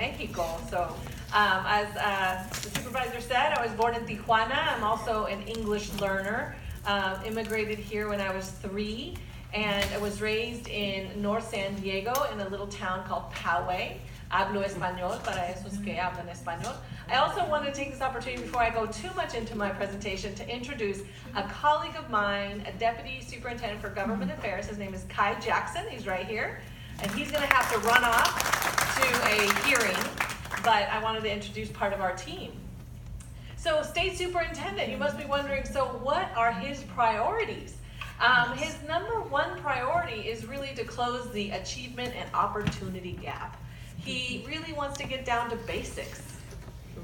Mexico. So as the supervisor said, I was born in Tijuana. I'm also an English learner. Immigrated here when I was 3, and I was raised in North San Diego in a little town called Poway. Hablo español, para esos que hablan español. I also want to take this opportunity before I go too much into my presentation to introduce a colleague of mine, a Deputy Superintendent for Government Affairs. His name is Kai Jackson. He's right here. And he's going to have to run off to a hearing, but I wanted to introduce part of our team. So State Superintendent, you must be wondering, so what are his priorities? His number 1 priority is really to close the achievement and opportunity gap. He really wants to get down to basics.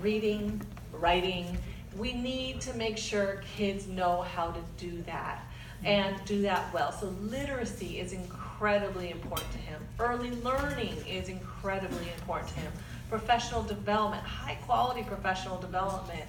Reading, writing. We need to make sure kids know how to do that and do that well. So literacy is incredibly important to him. Early learning is incredibly important to him. Professional development, high quality professional development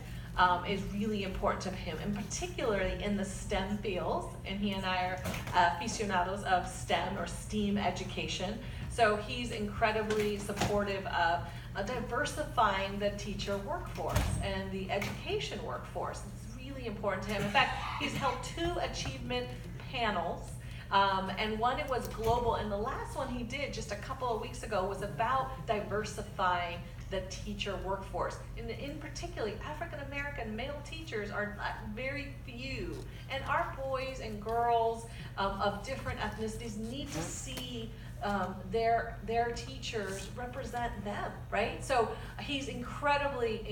is really important to him, and particularly in the STEM fields. And he and I are aficionados of STEM or STEAM education. So he's incredibly supportive of diversifying the teacher workforce and the education workforce. It's really important to him. In fact, he's held 2 achievement panels, and one it was global, and the last one he did just a couple of weeks ago was about diversifying the teacher workforce. In particular, African American male teachers are very few, and our boys and girls of different ethnicities need to see their teachers represent them, right? So he's incredibly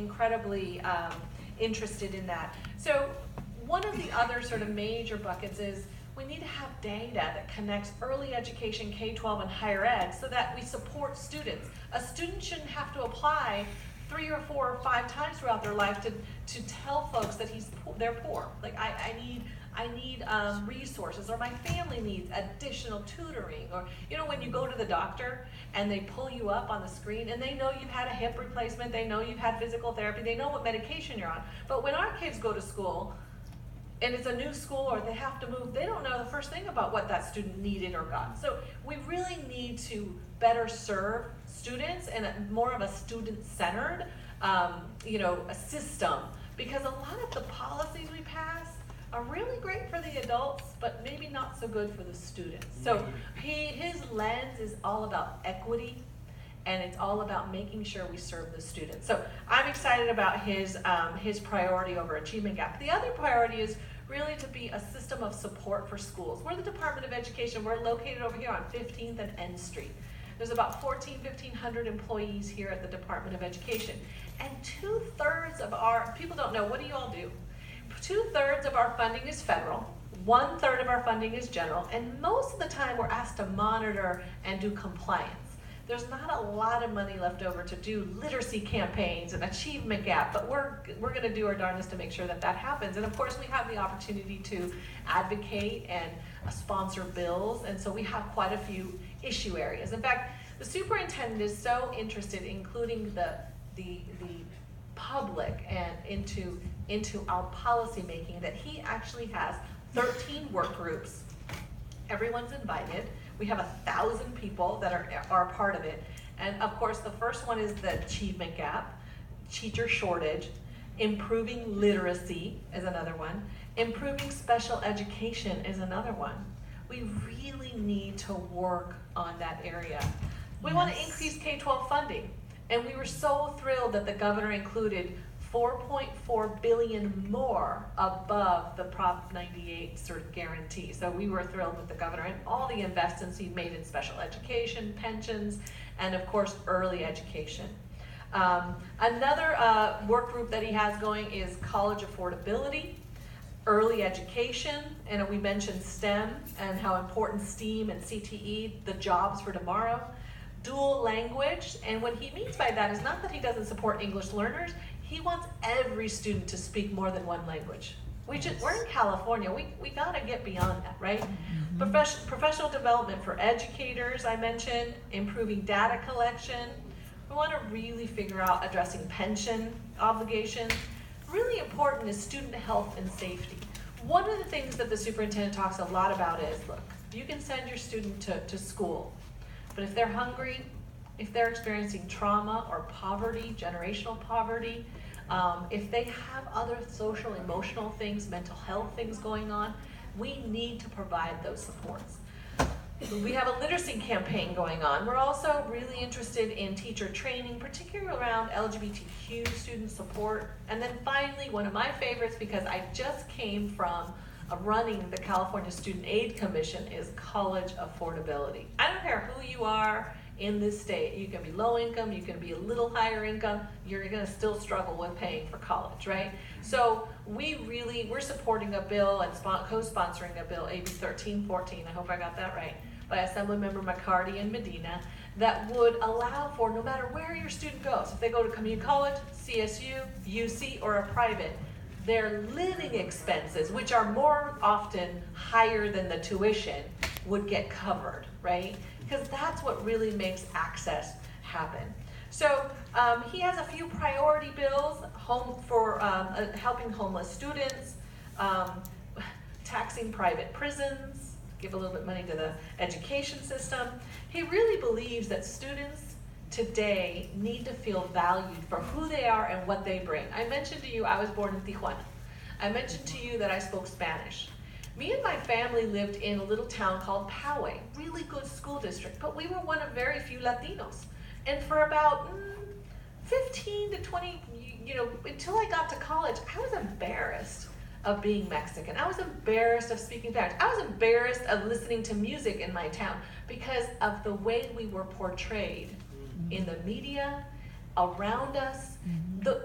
interested in that. So one of the other sort of major buckets is we need to have data that connects early education, K-12 and higher ed, so that we support students. A student shouldn't have to apply 3 or 4 or 5 times throughout their life to tell folks that they're poor. Like I need resources, or my family needs additional tutoring, or when you go to the doctor and they pull you up on the screen and they know you've had a hip replacement, they know you've had physical therapy, they know what medication you're on. But when our kids go to school and it's a new school or they have to move, they don't know the first thing about what that student needed or got. So we really need to better serve students and more of a student-centered a system, because a lot of the policies we pass are really great for the adults, but maybe not so good for the students. So his lens is all about equity, and it's all about making sure we serve the students. So I'm excited about his priority over achievement gap. The other priority is really to be a system of support for schools. We're the Department of Education. We're located over here on 15th and N Street. There's about 1,500 employees here at the Department of Education. And 2/3 of our, people don't know, what do you all do? 2/3 of our funding is federal, 1/3 of our funding is general, and most of the time we're asked to monitor and do compliance. There's not a lot of money left over to do literacy campaigns and achievement gap, but we're going to do our darndest to make sure that happens. And of course we have the opportunity to advocate and sponsor bills, and so we have quite a few issue areas. In fact, the superintendent is so interested in including the public and into our policy making that he actually has 13 work groups. Everyone's invited. We have 1,000 people that are part of it. And of course, the first one is the achievement gap, teacher shortage, improving literacy is another one, improving special education is another one. We really need to work on that area. We want to increase K-12 funding, and we were so thrilled that the governor included $4.4 billion more above the Prop 98 sort of guarantee. So we were thrilled with the governor and all the investments he made in special education, pensions, and of course early education. Another work group that he has going is college affordability, early education, and we mentioned STEM and how important STEAM and CTE, the jobs for tomorrow, dual language, and what he means by that is not that he doesn't support English learners. He wants every student to speak more than one language. We're in California, we gotta get beyond that, right? Mm-hmm. Professional development for educators, I mentioned, improving data collection. We wanna really figure out addressing pension obligations. Really important is student health and safety. One of the things that the superintendent talks a lot about is, look, you can send your student to school, but if they're hungry, if they're experiencing trauma or poverty, generational poverty, if they have other social, emotional things, mental health things going on, we need to provide those supports. We have a literacy campaign going on. We're also really interested in teacher training, particularly around LGBTQ student support. And then finally, one of my favorites, because I just came from running the California Student Aid Commission, is college affordability. I don't care who you are in this state. You can be low income, you can be a little higher income, you're gonna still struggle with paying for college, right? So we're supporting a bill and co-sponsoring a bill, AB 1314, I hope I got that right, by Assemblymember McCarty and Medina, that would allow for, no matter where your student goes, if they go to community college, CSU, UC, or a private, their living expenses, which are more often higher than the tuition, would get covered, right? Because that's what really makes access happen. So he has a few priority bills, helping homeless students, taxing private prisons, give a little bit of money to the education system. He really believes that students today need to feel valued for who they are and what they bring. I mentioned to you I was born in Tijuana. I mentioned to you that I spoke Spanish. Me and my family lived in a little town called Poway, really good school district, but we were one of very few Latinos. And for about 15 to 20, until I got to college, I was embarrassed of being Mexican. I was embarrassed of speaking Spanish. I was embarrassed of listening to music in my town because of the way we were portrayed in the media, around us.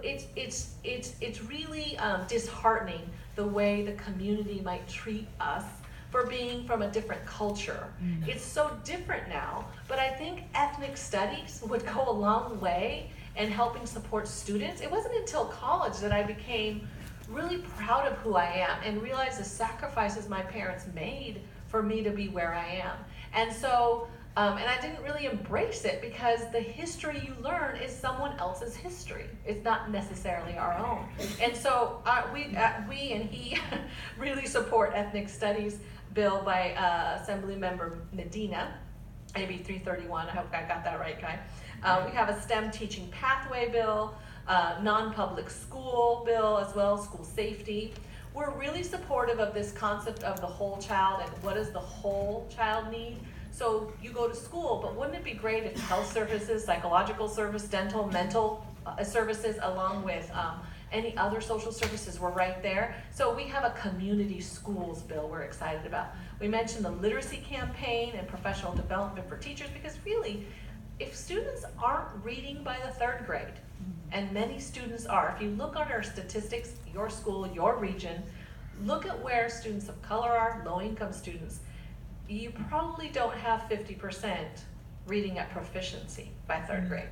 It's really disheartening the way the community might treat us for being from a different culture. It's so different now, but I think ethnic studies would go a long way in helping support students. It wasn't until college that I became really proud of who I am and realized the sacrifices my parents made for me to be where I am. And so, and I didn't really embrace it because the history you learn is someone else's history. It's not necessarily our own. And so we and he really support ethnic studies bill by Assemblymember Medina, AB 331. I hope I got that right, Kai. We have a STEM teaching pathway bill, non-public school bill, as well as school safety. We're really supportive of this concept of the whole child and what does the whole child need. So you go to school, but wouldn't it be great if health services, psychological service, dental, mental services, along with any other social services were right there? So we have a community schools bill we're excited about. We mentioned the literacy campaign and professional development for teachers, because really, if students aren't reading by the 3rd grade, and many students are, if you look at our statistics, your school, your region, look at where students of color are, low-income students, you probably don't have 50% reading at proficiency by 3rd grade,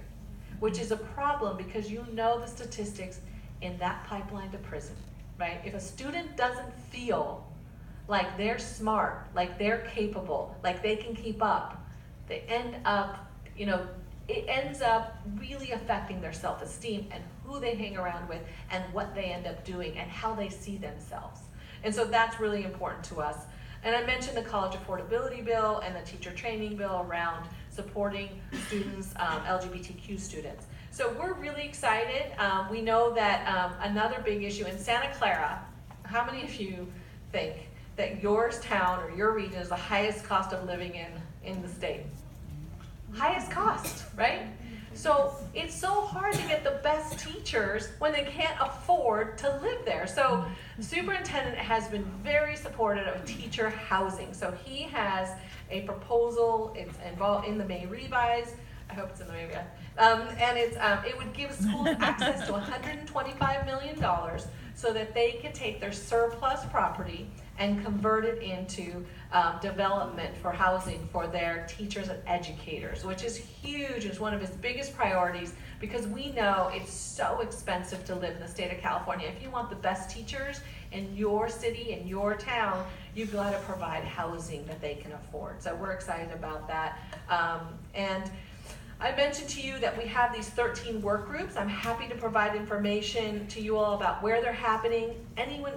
which is a problem because you know the statistics in that pipeline to prison, right? If a student doesn't feel like they're smart, like they're capable, like they can keep up, they end up, it ends up really affecting their self-esteem and who they hang around with and what they end up doing and how they see themselves. And so that's really important to us. And I mentioned the college affordability bill and the teacher training bill around supporting students, LGBTQ students. So we're really excited. We know that another big issue in Santa Clara, how many of you think that your town or your region is the highest cost of living in the state? Highest cost, right? So it's so hard to get the best teachers when they can't afford to live there. So the superintendent has been very supportive of teacher housing. So he has a proposal, it's involved in the May revise, I hope it's in the May revise, and it would give schools access to $125 million so that they can take their surplus property and convert it into development for housing for their teachers and educators, which is huge. It's one of his biggest priorities because we know it's so expensive to live in the state of California. If you want the best teachers in your city, in your town, you've got to provide housing that they can afford. So we're excited about that. And I mentioned to you that we have these 13 work groups. I'm happy to provide information to you all about where they're happening.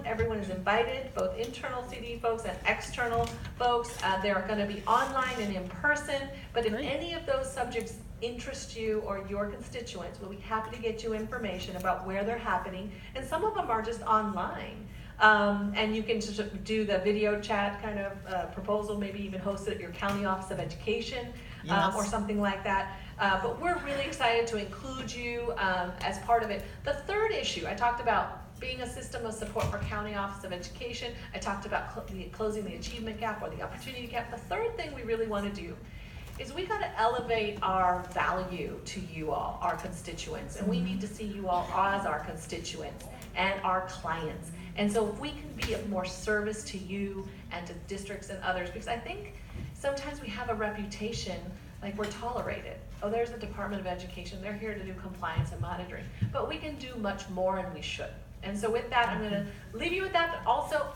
Everyone is invited, both internal CD folks and external folks. They're going to be online and in person, but if any of those subjects interest you or your constituents, we'll be happy to get you information about where they're happening. And some of them are just online. And you can just do the video chat kind of proposal, maybe even host it at your county office of education, Yes. or something like that. But we're really excited to include you as part of it. The third issue, I talked about being a system of support for county office of education. I talked about closing the achievement gap or the opportunity gap. The third thing we really want to do is we got to elevate our value to you all, our constituents, and we need to see you all as our constituents and our clients. And so if we can be of more service to you and to districts and others, because I think sometimes we have a reputation like we're tolerated. Oh, there's the Department of Education, they're here to do compliance and monitoring. But we can do much more, and we should. And so with that, I'm gonna leave you with that, but also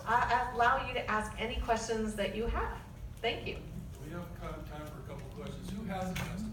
allow you to ask any questions that you have. Thank you. We have time for a couple questions. Who hasn't asked